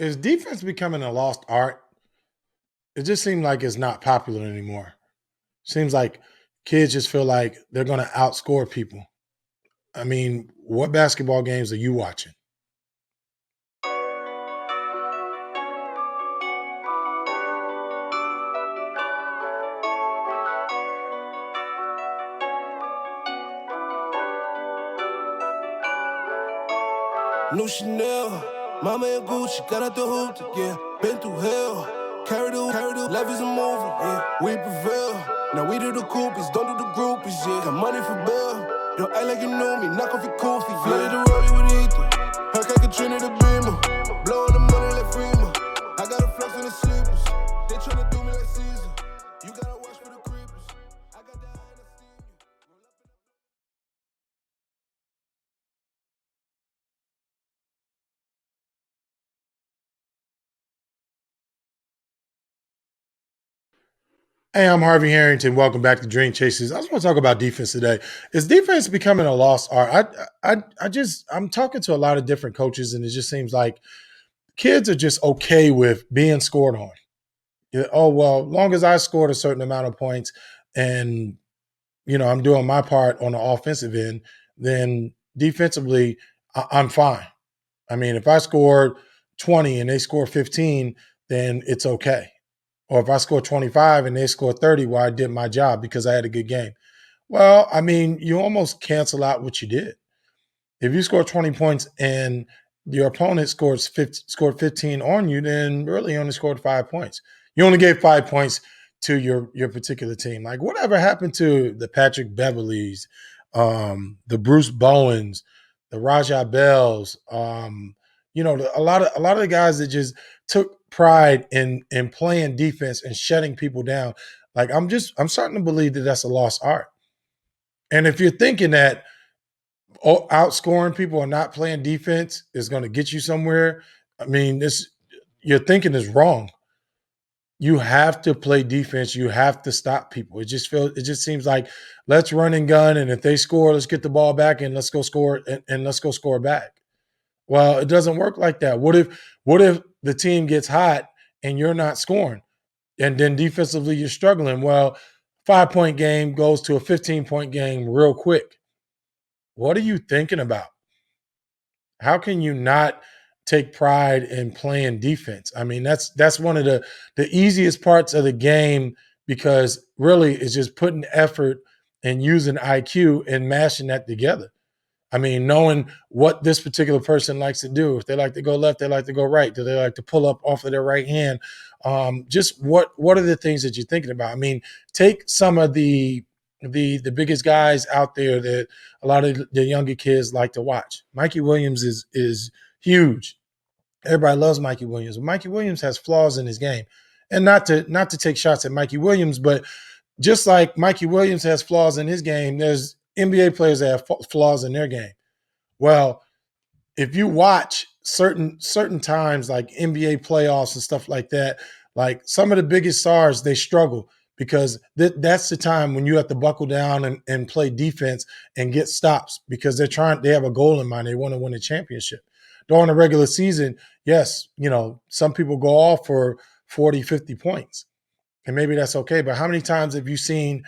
Is defense becoming a lost art? It just seems like it's not popular anymore. Seems like kids just feel like they're going to outscore people. I mean, what basketball games are you watching? New Chanel, Mama and Gucci, got out the hoop, yeah. Been through hell, carry the, life is a movie, yeah. We prevail, now we do the coupies, don't do the groupies, yeah. Got money for bail, don't act like you know me, knock off your coffee, yeah. Flooded the rollie with ether, Hurricane Katrina the beamer, blowing the money like FEMA. I got a flex in the sleepers, they tryna do me like Caesar. You gotta watch for the creepers, I got that anesthesia. Hey, I'm Harvey Harrington. Welcome back to Dream Chasers. I just want to talk about defense today. Is defense becoming a lost art? I'm talking to a lot of different coaches, and it just seems like kids are just okay with being scored on. Oh well, long as I scored a certain amount of points, and I'm doing my part on the offensive end, then defensively I'm fine. I mean, if I scored 20 and they score 15, then it's okay. Or if I score 25 and they score 30, well, I did my job because I had a good game. Well, I mean, you almost cancel out what you did. If you score 20 points and your opponent scored 15 on you, then really you only scored 5 points. You only gave 5 points to your particular team. Like whatever happened to the Patrick Beverleys, the Bruce Bowens, the Rajah Bells, a lot of the guys that just took pride in playing defense and shutting people down. Like I'm starting to believe that that's a lost art. And if you're thinking that outscoring people or not playing defense is going to get you somewhere, I mean, this your thinking is wrong. You have to play defense. You have to stop people. It just seems like let's run and gun, and if they score, let's get the ball back and let's go score and let's go score back. Well, it doesn't work like that. What if the team gets hot and you're not scoring, and then defensively you're struggling? Well, 5 point game goes to a 15-point game real quick. What are you thinking about? How can you not take pride in playing defense? I mean, that's one of the easiest parts of the game because really it's just putting effort and using IQ and mashing that together. I mean, knowing what this particular person likes to do. If they like to go left, they like to go right. Do they like to pull up off of their right hand? Just what are the things that you're thinking about? I mean, take some of the biggest guys out there that a lot of the younger kids like to watch. Mikey Williams is huge. Everybody loves Mikey Williams. Mikey Williams has flaws in his game, and not to take shots at Mikey Williams, but just like Mikey Williams has flaws in his game, there's NBA players that have flaws in their game. Well, if you watch certain times like NBA playoffs and stuff like that, like some of the biggest stars, they struggle because that's the time when you have to buckle down and play defense and get stops because they have a goal in mind. They want to win a championship. During the regular season, yes, some people go off for 40, 50 points. And maybe that's okay. But how many times have you seen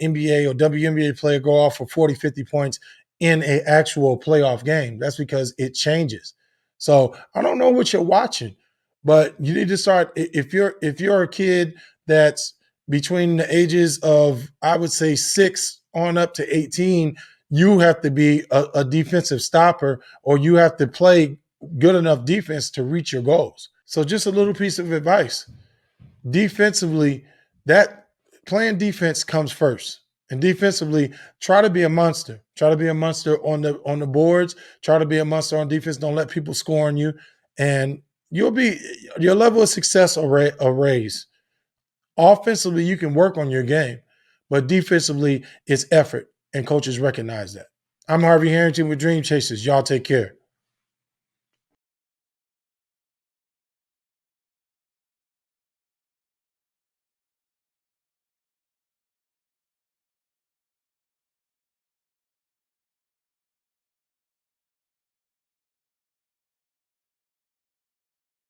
NBA or WNBA player go off for 40, 50 points in an actual playoff game? That's because it changes. So I don't know what you're watching, but you need to start. If you're a kid that's between the ages of, I would say, 6 on up to 18, you have to be a defensive stopper or you have to play good enough defense to reach your goals. So just a little piece of advice. Defensively, that playing defense comes first. And defensively, try to be a monster. Try to be a monster on the boards. Try to be a monster on defense. Don't let people score on you, and your level of success will raise. Offensively, you can work on your game, but defensively, it's effort, and coaches recognize that. I'm Harvey Harrington with Dream Chasers. Y'all take care.